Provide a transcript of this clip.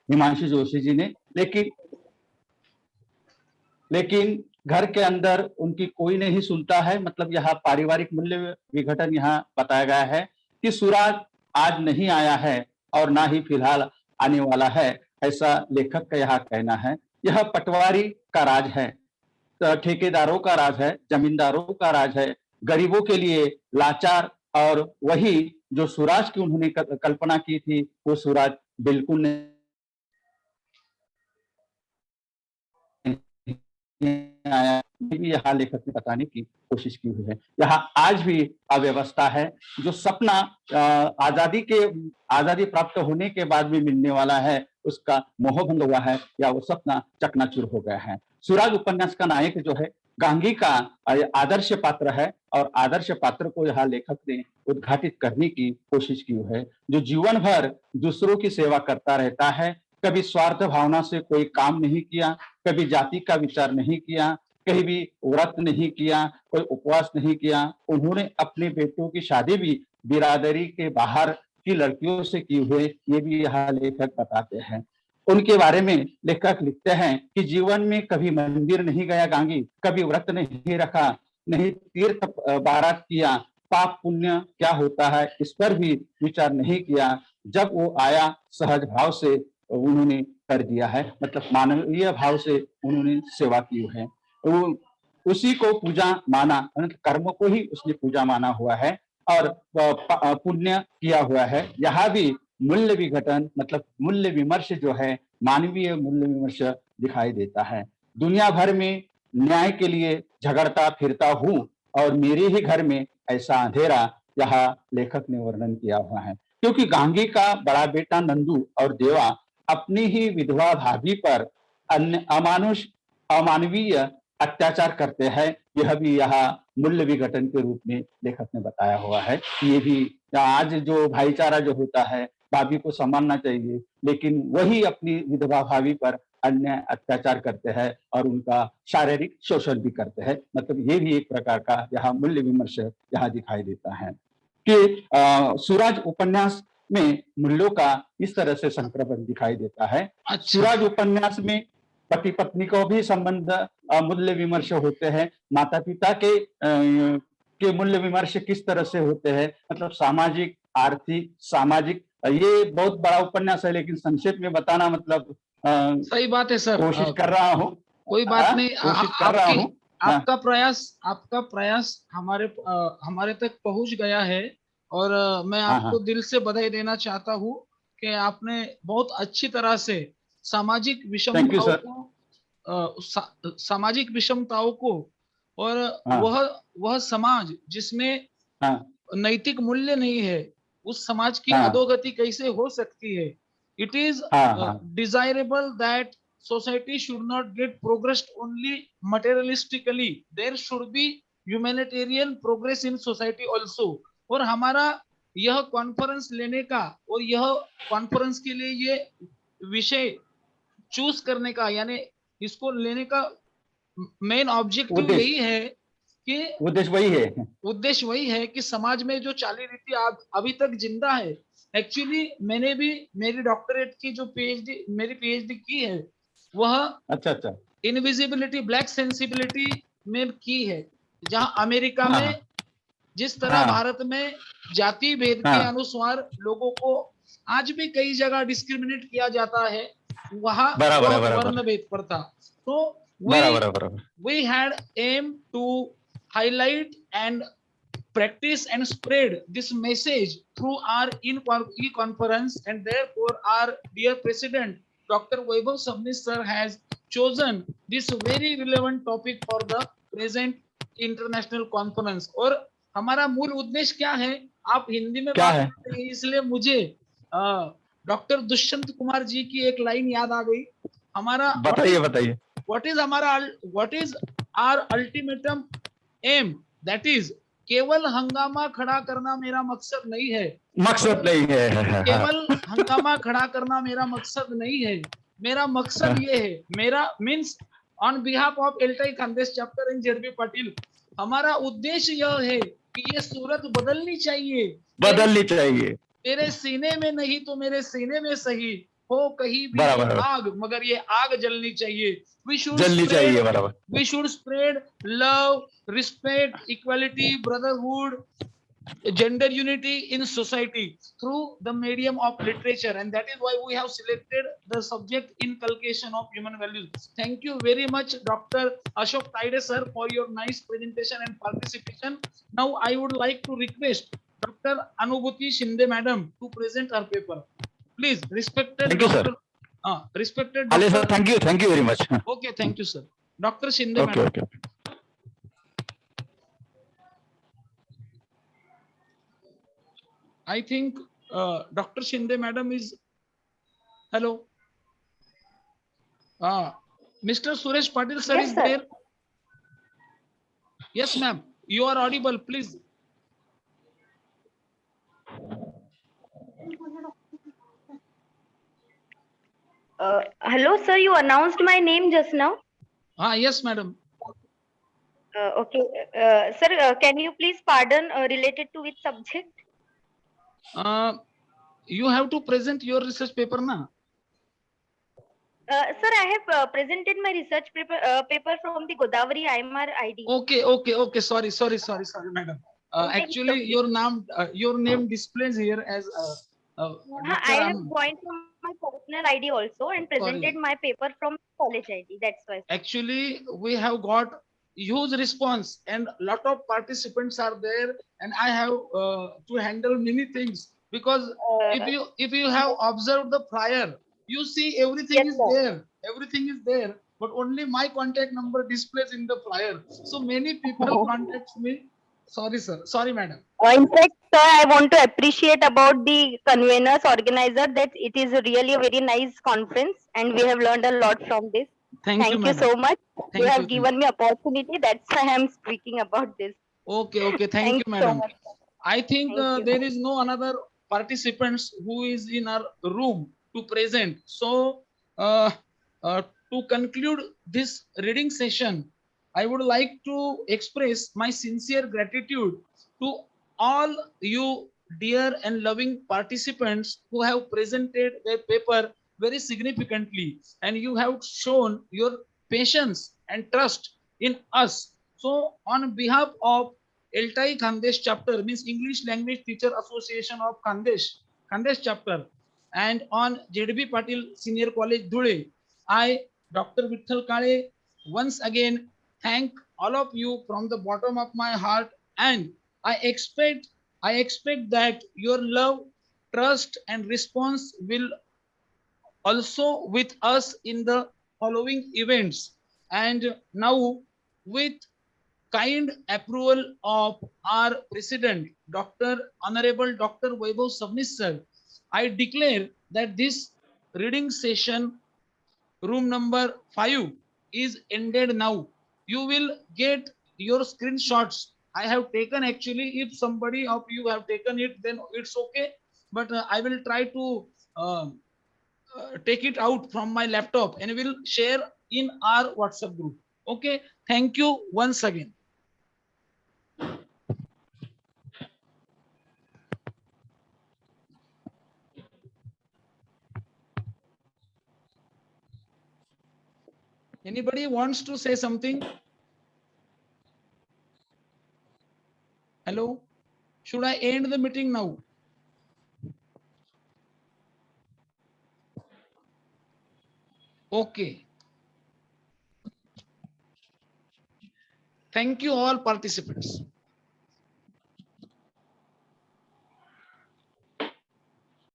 हिमांशु जोशी जी ने। लेकिन लेकिन घर के अंदर उनकी कोई नहीं सुनता है। मतलब यहाँ पारिवारिक मूल्य विघटन यहाँ बताया गया है कि सूरज आज नहीं आया है और ना ही फिलहाल आने वाला है, ऐसा लेखक का यहाँ कहना है। यह पटवारी का राज है, ठेकेदारों का राज है, जमींदारों का राज है, गरीबों के लिए लाचार। और वही जो सूरज की उन्होंने कल्पना की थी, वो सूरज बिल्कुल नहीं आया। भी यहाँ लेखक ने बताने की कोशिश की हुई है। यहाँ आज भी अव्यवस्था है। जो सपना आजादी प्राप्त होने के बाद भी मिलने वाला है, उसका मोहभंग हुआ है या वो सपना चकनाचूर हो गया है। सूरज उपन्यास का नायक जो है गांगी का आदर्श पात्र है, और आदर्श पात्र को यहाँ लेखक ने उद्घाटित करने की कोशिश की है, जो जीवन भर दूसरों की सेवा करता रहता है, कभी स्वार्थ भावना से कोई काम नहीं किया, कभी जाति का विचार नहीं किया, कहीं भी व्रत नहीं किया, कोई उपवास नहीं किया। उन्होंने अपने बेटों की शादी भी बिरादरी के बाहर की लड़कियों से की हुई, ये भी यहाँ लेखक बताते हैं। उनके बारे में लेखक लिखते हैं कि जीवन में कभी मंदिर नहीं गया गांगी, कभी व्रत नहीं रखा, नहीं तीर्थ बारात किया, पाप पुण्य क्या होता है इस पर भी विचार नहीं किया। जब वो आया सहज भाव से उन्होंने कर दिया है, मतलब मानवीय भाव से उन्होंने सेवा की है। उसी को पूजा माना, कर्म को ही उसने पूजा माना हुआ है और पुण्य किया हुआ है। यहाँ भी मूल्य विघटन मतलब मूल्य विमर्श जो है, मानवीय मूल्य विमर्श दिखाई देता है। दुनिया भर में न्याय के लिए झगड़ता फिरता हूँ और मेरे ही घर में ऐसा अंधेरा, यहाँ लेखक ने वर्णन किया हुआ है। क्योंकि गांगी का बड़ा बेटा नंदू और देवा अपनी ही विधवा भाभी पर अमानवीय अत्याचार करते हैं। यह भी यहाँ मूल्य विघटन के रूप में लेखक ने बताया हुआ है। ये भी आज जो भाईचारा जो होता है, भाभी को सम्मानना चाहिए, लेकिन वही अपनी विधवा भाभी पर अन्य अत्याचार करते हैं और उनका शारीरिक शोषण भी करते हैं। मतलब ये भी एक प्रकार का यहाँ मूल्य विमर्श यहाँ दिखाई देता है कि सूरज उपन्यास में मूल्यों का इस तरह से संक्रमण दिखाई देता है। सूरज उपन्यास में पति पत्नी को भी संबंध मूल्य विमर्श होते हैं, माता पिता के मूल्य विमर्श किस तरह से होते हैं, मतलब सामाजिक आर्थिक सामाजिक। ये बहुत बड़ा उपन्यास है, लेकिन संक्षेप में बताना मतलब सही बात है सर, कोशिश कर रहा हूँ। कोई बात नहीं, कोशिश कर रहा हूँ। आपका प्रयास हमारे तक पहुंच गया है और मैं आपको दिल से बधाई देना चाहता हूँ कि आपने बहुत अच्छी तरह से सामाजिक विषमताओं को और वह समाज जिसमें नैतिक मूल्य नहीं है, उस समाज की अधोगति कैसे हो सकती है। It is desirable that society should not get progressed only materialistically, there should be humanitarian progress in society also। और हमारा यह कॉन्फ्रेंस लेने का और यह कॉन्फ्रेंस के लिए ये विषय चूज करने का, यानी इसको लेने का मेन ऑब्जेक्टिव यही है कि उद्देश्य वही है कि समाज में जो चाली रीति अभी तक जिंदा है। एक्चुअली मैंने भी मेरी डॉक्टरेट की जो मेरी पीएचडी की है, वह इनविजिबिलिटी ब्लैक सेंसिबिलिटी में की है। जहां अमेरिका में जिस तरह भारत में जाति भेद के अनुसार लोगों को आज भी कई जगह डिस्क्रिमिनेट किया जाता है, वहां वर्ण भेद पर था। तो we had aim to highlight and practice and spread this message through our e-conference, and therefore our dear president Dr. Vaibhav Sabnis sir has chosen this very relevant topic for the present international conference। और हमारा मूल उद्देश्य क्या है, आप हिंदी में बात करते हैं इसलिए मुझे डॉक्टर दुष्यंत कुमार जी की एक लाइन याद आ गई। हमारा बताइए what is our ultimatum aim, that is केवल हंगामा खड़ा करना मेरा मकसद नहीं है, केवल हंगामा खड़ा करना मेरा मकसद नहीं है। मेरा मकसद ये है, मेरा means on behalf of ELTAI Khandesh chapter in ZB Patil, हमारा उद्देश्य यह है कि ये सूरत बदलनी चाहिए। तेरे सीने में नहीं तो मेरे सीने में सही हो कहीं भी आग, मगर ये आग जलनी चाहिए. We should spread love, respect, equality, brotherhood, gender unity in society through the medium of literature, and that is why we have selected the subject inculcation of human values. Thank you very much, Dr. Ashok Taide sir, for your nice presentation and participation. Now I would like to request Dr. Anubhuti Shinde madam to present her paper. Please, respected Thank you, Dr. Sir. Respected Dr. Dr. Sir, thank you very much. Okay, thank you, sir. Dr. Shinde madam. Okay. I think Dr. Shinde madam is, hello. Mr. Suresh Patil sir is there. Yes, ma'am. You are audible, please. Hello, sir. You announced my name just now. Yes, madam. Okay. Sir, can you please pardon related to which subject? You have to present your research paper, na? Sir, I have presented my research paper from the Godavari IMR ID. Okay. Sorry, madam. Actually, okay. your name displays here as I have joined from my personal ID also and presented my paper from college ID. That's why. Actually, we have got huge response and lot of participants are there, and I have to handle many things, because if you have observed the flyer, you see everything yes, is sir. there, but only my contact number displays in the flyer. So many people contacts me. Sorry, sir. Sorry, madam. In fact, sir, I want to appreciate about the conveners, organizer, that it is really a very nice conference and we have learned a lot from this. Thank you so much. You have you. given me opportunity. That's why I am speaking about this. Okay. Thank you, so madam. much. I think there is no another participants who is in our room to present. So to conclude this reading session, I would like to express my sincere gratitude to all you dear and loving participants who have presented their paper very significantly, and you have shown your patience and trust in us. So on behalf of Eltai Khandesh chapter, means English Language Teacher Association of Khandesh chapter, and on JDB Patil Senior College Dhule, I, Dr. Vitthal Kale, once again thank all of you from the bottom of my heart, and I expect that your love, trust, and response will also with us in the following events. And now, with kind approval of our President, Honorable Dr. Vaibhav Sabnis sir, I declare that this reading session, room number 5, is ended now. You will get your screenshots. I have taken, actually, if somebody of you have taken it, then it's okay. But I will try to take it out from my laptop and will share in our WhatsApp group. Okay. Thank you once again. Anybody wants to say something? Hello? Should I end the meeting now? Okay. Thank you all participants.